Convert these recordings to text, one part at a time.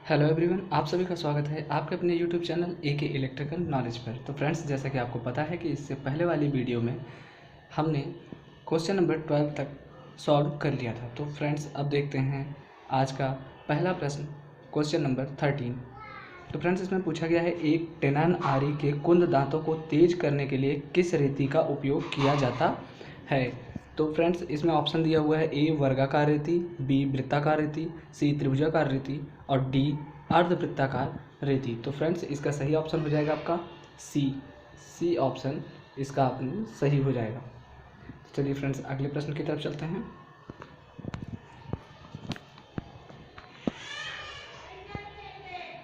Hello everyone, आप सभी का स्वागत है आपके अपने YouTube channel AK electrical knowledge पर। तो फ्रेंड्स, जैसा कि आपको पता है कि इससे पहले वाली वीडियो में हमने क्वेश्चन नंबर 12 तक सॉल्व कर लिया था। तो फ्रेंड्स, अब देखते हैं आज का पहला प्रश्न, क्वेश्चन नंबर 13। तो फ्रेंड्स, इसमें पूछा गया है, एक टेनन आरी के कुंद दांतों को तेज करने के लिए किस रेती का उपयोग किया जाता है। तो फ्रेंड्स, इसमें ऑप्शन दिया हुआ है, ए वर्गाकार रेती, बी वृत्ताकार रेती, सी त्रिभुजाकार रेती और डी अर्धवृत्ताकार रेती। तो फ्रेंड्स, इसका सही ऑप्शन हो जाएगा आपका सी ऑप्शन इसका आपने सही हो जाएगा। चलिए फ्रेंड्स, अगले प्रश्न की तरफ चलते हैं।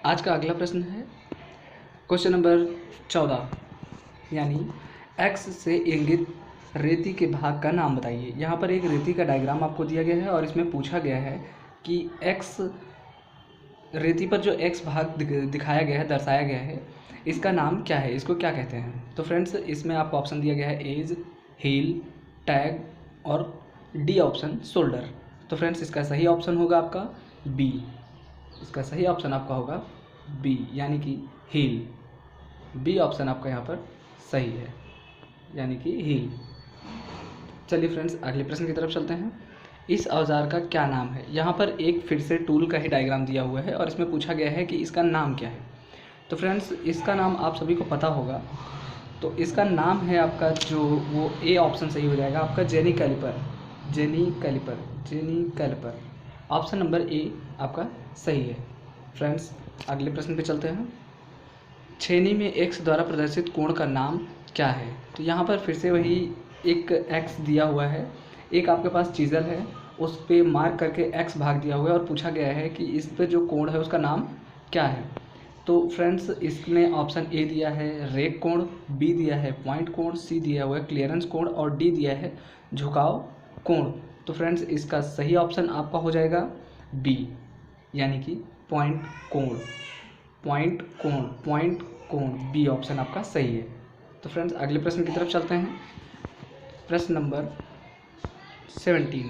आज का अगला प्रश्न है क्वेश्चन नंबर 14, यानी एक्स से इंगित रेती के भाग का नाम बताइए। यहाँ पर एक रेती का डायग्राम आपको दिया गया है और इसमें पूछा गया है कि एक्स रेती पर जो एक्स भाग दिखाया गया है, दर्शाया गया है, इसका नाम क्या है, इसको क्या कहते हैं। तो फ्रेंड्स, इसमें आपको ऑप्शन दिया गया है एज, हील, टैग और डी ऑप्शन शोल्डर। तो फ्रेंड्स, इसका सही ऑप्शन होगा आपका बी। इसका सही ऑप्शन आपका होगा बी, यानी कि हील। बी ऑप्शन आपका यहाँ पर सही है, यानी कि हील। चलिए फ्रेंड्स, अगले प्रश्न की तरफ चलते हैं। इस औजार का क्या नाम है। यहाँ पर एक फिर से टूल का ही डायग्राम दिया हुआ है और इसमें पूछा गया है कि इसका नाम क्या है। तो फ्रेंड्स, इसका नाम आप सभी को पता होगा। तो इसका नाम है आपका, जो वो ए ऑप्शन सही हो जाएगा आपका, jenny caliper. Jenny caliper, jenny caliper. Option number A आपका सही है। फ्रेंड्स, अगले प्रश्न पे चलते हैं। छेनी में एक्स द्वारा प्रदर्शित कोण का नाम क्या है। तो यहाँ पर फिर से वही एक एक्स दिया हुआ है, एक आपके पास चीज़ल है, उस पर मार्क करके एक्स भाग दिया हुआ है और पूछा गया है कि इस पर जो कोण है उसका नाम क्या है। तो फ्रेंड्स, इसने ऑप्शन ए दिया है रेख कोण, बी दिया है पॉइंट कोण, सी दिया हुआ है क्लियरेंस कोण और डी दिया है झुकाव कोण। तो फ्रेंड्स, इसका सही ऑप्शन आपका हो जाएगा बी, यानी कि पॉइंट कोण। पॉइंट कोण, पॉइंट कोण, बी ऑप्शन आपका सही है। तो फ्रेंड्स, अगले प्रश्न की तरफ चलते हैं। प्रश्न नंबर 17।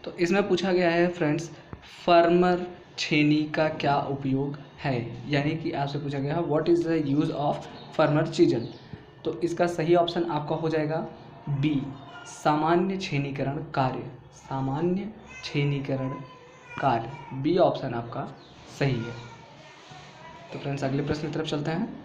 तो इसमें पूछा गया है फ्रेंड्स, फर्मर छेनी का क्या उपयोग है, यानी कि आपसे पूछा गया है what is the use of firmer chisel. तो इसका सही ऑप्शन आपका हो जाएगा बी, सामान्य छेनीकरण कार्य। सामान्य छेनीकरण कार्य, बी ऑप्शन आपका सही है। तो फ्रेंड्स, अगले प्रश्न की तरफ चलते हैं।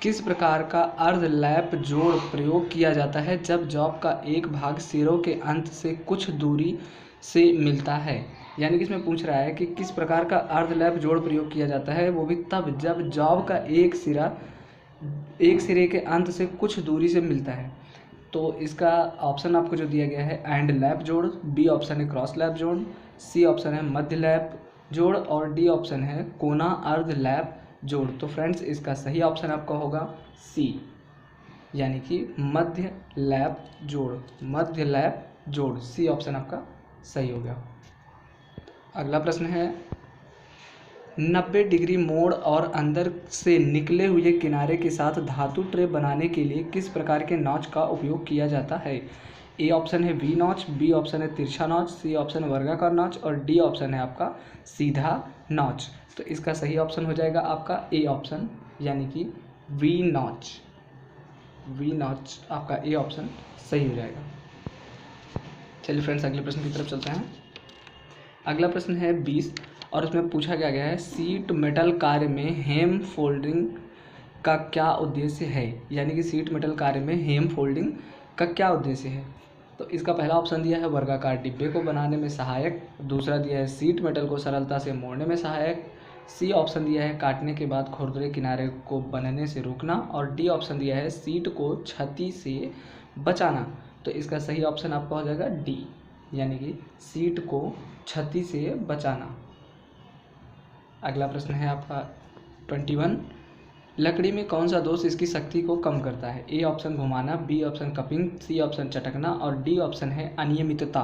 किस प्रकार का अर्धलैप जोड़ प्रयोग किया जाता है जब जॉब का एक भाग सिरों के अंत से कुछ दूरी से मिलता है। यानी कि इसमें पूछ रहा है कि किस प्रकार का अर्धलैप जोड़ प्रयोग किया जाता है, वो भी तब जब जॉब का एक सिरे के अंत से कुछ दूरी से मिलता है। तो इसका ऑप्शन आपको जो दिया गया है एंड लैप जोड़, बी ऑप्शन है क्रॉस लैप जोड़, सी ऑप्शन है मध्य लैप जोड़ और डी ऑप्शन है कोना अर्ध लैप जोड़। तो फ्रेंड्स, इसका सही ऑप्शन आपका होगा सी, यानी कि मध्य लैप जोड़। मध्य लैप जोड़, सी ऑप्शन आपका सही हो गया। अगला प्रश्न है, 90 डिग्री मोड़ और अंदर से निकले हुए किनारे के साथ धातु ट्रे बनाने के लिए किस प्रकार के नॉच का उपयोग किया जाता है। ए ऑप्शन है वी नॉच, बी ऑप्शन है तिरछा नॉच, सी ऑप्शन वर्गाकार नॉच और डी ऑप्शन है आपका सीधा नॉच। तो इसका सही ऑप्शन हो जाएगा आपका ए ऑप्शन, यानी कि वी नॉच। वी नॉच आपका ए ऑप्शन सही हो जाएगा। चलिए फ्रेंड्स, अगले प्रश्न की तरफ चलते हैं। अगला प्रश्न है 20 और उसमें पूछा गया है सीट मेटल कार्य में हेम फोल्डिंग का क्या उद्देश्य है। यानी कि सीट मेटल कार्य में हेम फोल्डिंग का क्या उद्देश्य है। तो इसका पहला ऑप्शन दिया है वर्गाकार डिब्बे को बनाने में सहायक, दूसरा दिया है सीट मेटल को सरलता से मोड़ने में सहायक, सी ऑप्शन दिया है काटने के बाद खुरदरे किनारे को बनने से रोकना और डी ऑप्शन दिया है सीट को क्षति से बचाना। तो इसका सही ऑप्शन आपका हो जाएगा डी, यानी कि सीट को क्षति से बचाना। अगला प्रश्न है आपका 21। लकड़ी में कौन सा दोष इसकी शक्ति को कम करता है। ए ऑप्शन घुमाना, B option cupping, C option चटकना और डी ऑप्शन है अनियमितता।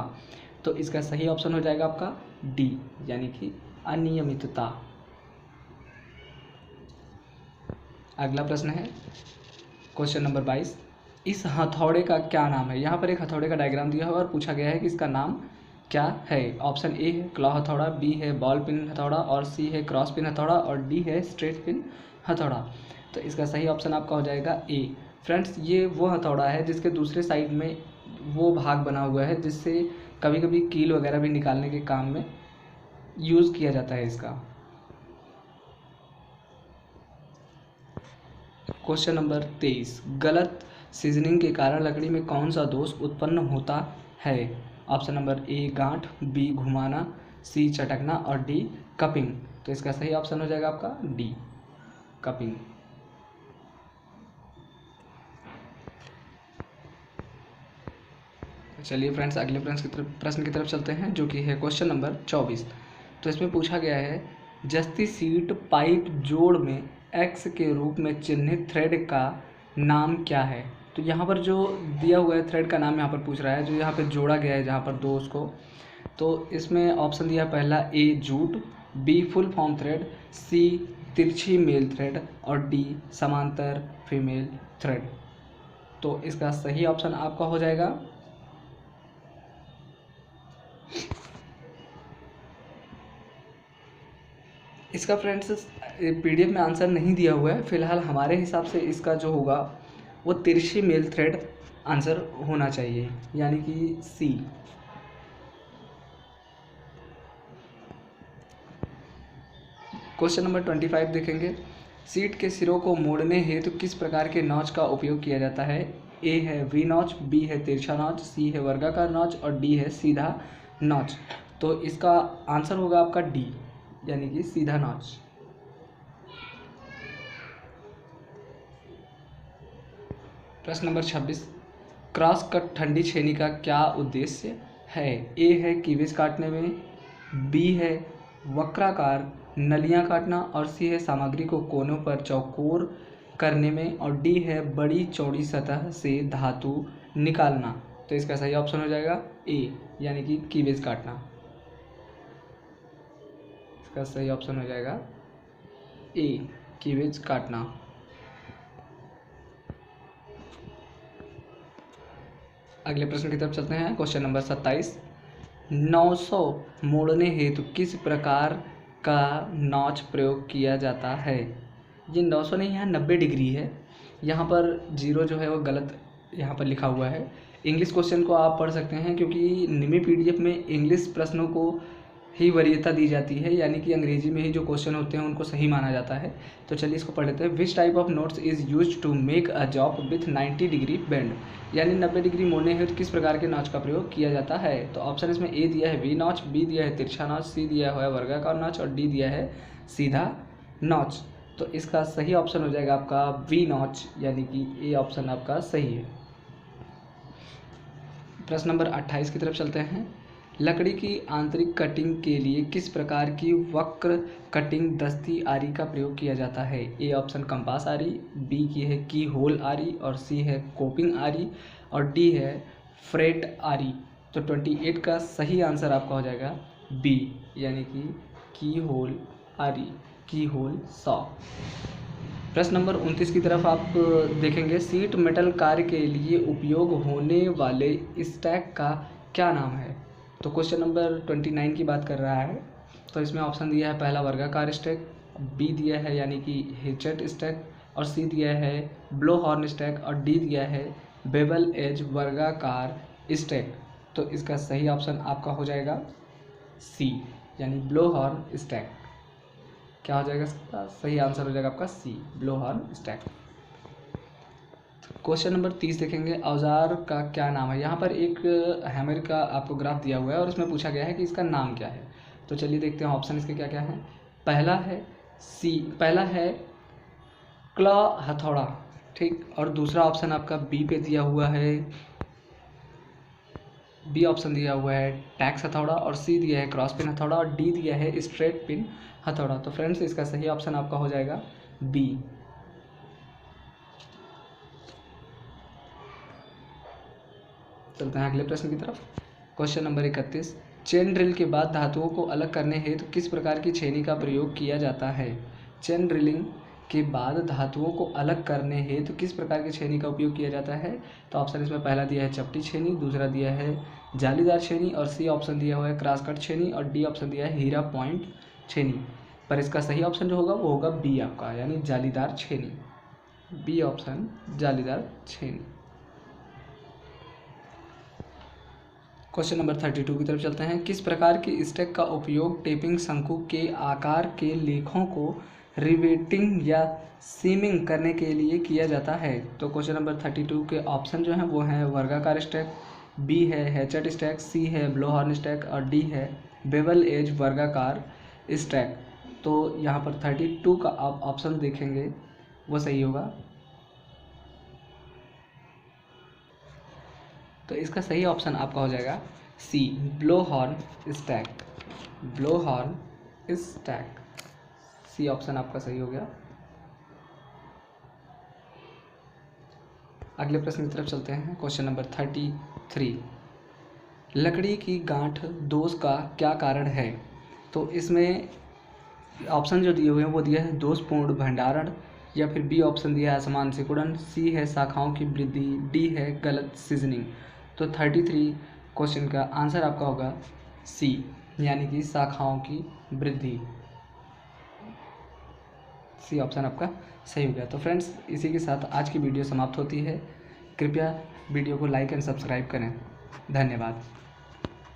तो इसका सही ऑप्शन हो जाएगा आपका डी, यानी कि अनियमितता। अगला प्रश्न है क्वेश्चन नंबर 22। इस हथौड़े का क्या नाम है। यहाँ पर एक हथौड़े का डायग्राम दिया हुआ है और पूछा गया है कि इसका नाम क्या है? ऑप्शन ए है क्लॉ हथौड़ा, बी है बॉल पिन हथौड़ा, और सी है क्रॉस पिन हथौड़ा, और डी है स्ट्रेट पिन हथौड़ा। तो इसका सही ऑप्शन आपका हो जाएगा ए। फ्रेंड्स, ये वो हथौड़ा है जिसके दूसरे साइड में वो भाग बना हुआ है जिससे कभी कभी कील वगैरह भी निकालने के काम में यूज़ किया जाता है इसका। क्वेश्चन नंबर 23, गलत सीजनिंग के कारण लकड़ी में कौन सा दोष उत्पन्न होता है? ऑप्शन नंबर ए गांठ, बी घुमाना, सी चटकना, और डी कपिंग। तो इसका सही ऑप्शन हो जाएगा आपका डी, कपिंग। चलिए फ्रेंड्स, अगले प्रश्न की तरफ चलते हैं, जो कि है क्वेश्चन नंबर 24। तो इसमें पूछा गया है, जस्ती सीट पाइप जोड़ में एक्स के रूप में चिन्हित थ्रेड का नाम क्या है? तो यहाँ पर जो दिया हुआ है थ्रेड का नाम यहाँ पर पूछ रहा है, जो यहाँ पर जोड़ा गया है जहाँ पर दो उसको। तो इसमें ऑप्शन दिया पहला A jute, B full form thread, C तिरछी मेल थ्रेड, और डी समांतर फीमेल थ्रेड। तो इसका सही ऑप्शन आपका हो जाएगा इसका फ्रेंड्स पीडीएफ में आंसर नहीं दिया हुआ है, फिलहाल हमारे हिसाब से इसका जो होगा वो तिरछी मेल थ्रेड आंसर होना चाहिए, यानी कि सी। क्वेश्चन नंबर 25 देखेंगे, सीट के सिरों को मोड़ने हेतु किस प्रकार के नॉच का उपयोग किया जाता है? ए है वी नॉच, बी है तिरछा नॉच, सी है वर्गाकार नॉच, और डी है सीधा नॉच। तो इसका आंसर होगा आपका डी, यानी कि सीधा नॉच। प्रश्न नंबर 26, क्रॉस कट ठंडी छेनी का क्या उद्देश्य है? ए है कीवेज काटने में, बी है वक्राकार नलियां काटना, और सी है सामग्री को कोनों पर चौकोर करने में, और डी है बड़ी चौड़ी सतह से धातु निकालना। तो इसका सही ऑप्शन हो जाएगा ए, यानी कि कीवेज काटना। इसका सही ऑप्शन हो जाएगा ए, कीवेज काटना। अगले प्रश्न की तरफ चलते हैं, क्वेश्चन नंबर 27, 900 मोड़ने हेतु किस प्रकार का नॉच प्रयोग किया जाता है? ये 900 नहीं, यहाँ 90 डिग्री है। यहाँ पर जीरो जो है वो गलत यहाँ पर लिखा हुआ है। इंग्लिश क्वेश्चन को आप पढ़ सकते हैं, क्योंकि निमी पीडीएफ में इंग्लिश प्रश्नों को ही वरीयता दी जाती है, यानी कि अंग्रेजी में ही जो क्वेश्चन होते हैं उनको सही माना जाता है। तो चलिए इसको पढ़ लेते हैं। Which type of notes is use to make a job with 90 degree bend? यानी 90 डिग्री मोड़ने हेतु किस प्रकार के नॉच का प्रयोग किया जाता है? तो ऑप्शन इसमें ए दिया है वी नॉच, बी दिया है तिरछा नॉच, सी दिया है वर्गाकार नॉच, और डी दिया है सीधा नॉच। तो इसका सही ऑप्शन हो जाएगा आपका वी नॉच, यानी कि ए ऑप्शन आपका सही है। प्रश्न नंबर 28 की तरफ चलते हैं। लकड़ी की आंतरिक कटिंग के लिए किस प्रकार की वक्र कटिंग दस्ती आरी का प्रयोग किया जाता है? ए ऑप्शन कंपास आरी, बी की है की होल आरी, और सी है कोपिंग आरी, और डी है फ्रेट आरी। तो 28 का सही आंसर आपका हो जाएगा बी, यानी कि की होल आरी, की होल सॉ। प्रश्न नंबर 29 की तरफ आप देखेंगे, सीट मेटल कार्य के लिए उपयोग होने वाले स्टैक का क्या नाम है? तो क्वेश्चन नंबर 29 की बात कर रहा है। तो इसमें ऑप्शन दिया है पहला वर्गाकार स्टैक, बी दिया है यानी कि हिचट स्टैक, और सी दिया है ब्लो हॉर्न स्टैक, और डी दिया है बेवल एज वर्गाकार स्टैक। तो इसका सही ऑप्शन आपका हो जाएगा सी, यानी ब्लो हॉर्न स्टैक। क्या हो जाएगा इसका सही आंसर? हो जाएगा आपका C, blow horn stack. Question number 30 देखेंगे, औजार का क्या नाम है? यहाँ पर एक हैमर का आपको ग्राफ दिया हुआ है और उसमें पूछा गया है कि इसका नाम क्या है। तो चलिए देखते हैं ऑप्शन इसके क्या क्या हैं। पहला है क्लॉ हथौड़ा, ठीक, और दूसरा ऑप्शन आपका बी पे दिया हुआ है, बी ऑप्शन दिया हुआ है टैक्स हथौड़ा, और सी दिया है क्रॉस पिन हथौड़ा, और डी दिया है स्ट्रेट पिन हथौड़ा। तो फ्रेंड्स इसका सही ऑप्शन आपका हो जाएगा बी। चलते हैं अगले प्रश्न की तरफ। क्वेश्चन नंबर 31, चेन ड्रिल के बाद धातुओं को अलग करने हेतु किस प्रकार की छेनी का प्रयोग किया जाता है? चेन ड्रिलिंग के बाद धातुओं को अलग करने हेतु तो किस प्रकार की छेनी का उपयोग किया जाता है? तो ऑप्शन इसमें पहला दिया है चपटी छेनी, दूसरा दिया है जालीदार छेनी, और सी ऑप्शन दिया हुआ है क्रॉस कट छेनी, और डी ऑप्शन दिया है हीरा पॉइंट छेनी। पर इसका सही ऑप्शन जो होगा वो होगा बी आपका, यानी जालीदार छेनी। बी ऑप्शन जालीदार छेनी। क्वेश्चन नंबर 32 की तरफ चलते हैं। किस प्रकार की स्टैक का उपयोग टेपिंग शंकु के आकार के लेखों को रिवेटिंग या सीमिंग करने के लिए किया जाता है? तो क्वेश्चन नंबर 32 के ऑप्शन जो हैं वो हैं वर्गाकार स्टैक, बी है हैचेट स्टैक, सी है ब्लोहॉर्न स्टैक, और डी है बेवल एज वर्गाकार स्टैक। तो यहाँ पर 32 का आप ऑप्शन देखेंगे वो सही होगा। तो इसका सही ऑप्शन आपका हो जाएगा सी ब्लोहॉर्न स्टैक। ब्लोहॉर्न स्टैक, सी ऑप्शन आपका सही हो गया। अगले प्रश्न की तरफ चलते हैं। क्वेश्चन नंबर 33, लकड़ी की गांठ दोष का क्या कारण है? तो इसमें ऑप्शन जो दिए हुए हैं वो दिया है दोषपूर्ण भंडारण, या फिर बी ऑप्शन दिया है असमान सिकुड़न, सी है शाखाओं की वृद्धि, डी है गलत सीजनिंग। तो 33 क्वेश्चन का आंसर आपका होगा सी, यानी कि शाखाओं की वृद्धि। सी ऑप्शन आपका सही हो गया। तो फ्रेंड्स, इसी के साथ आज की वीडियो समाप्त होती है। कृपया वीडियो को लाइक एंड सब्सक्राइब करें। धन्यवाद।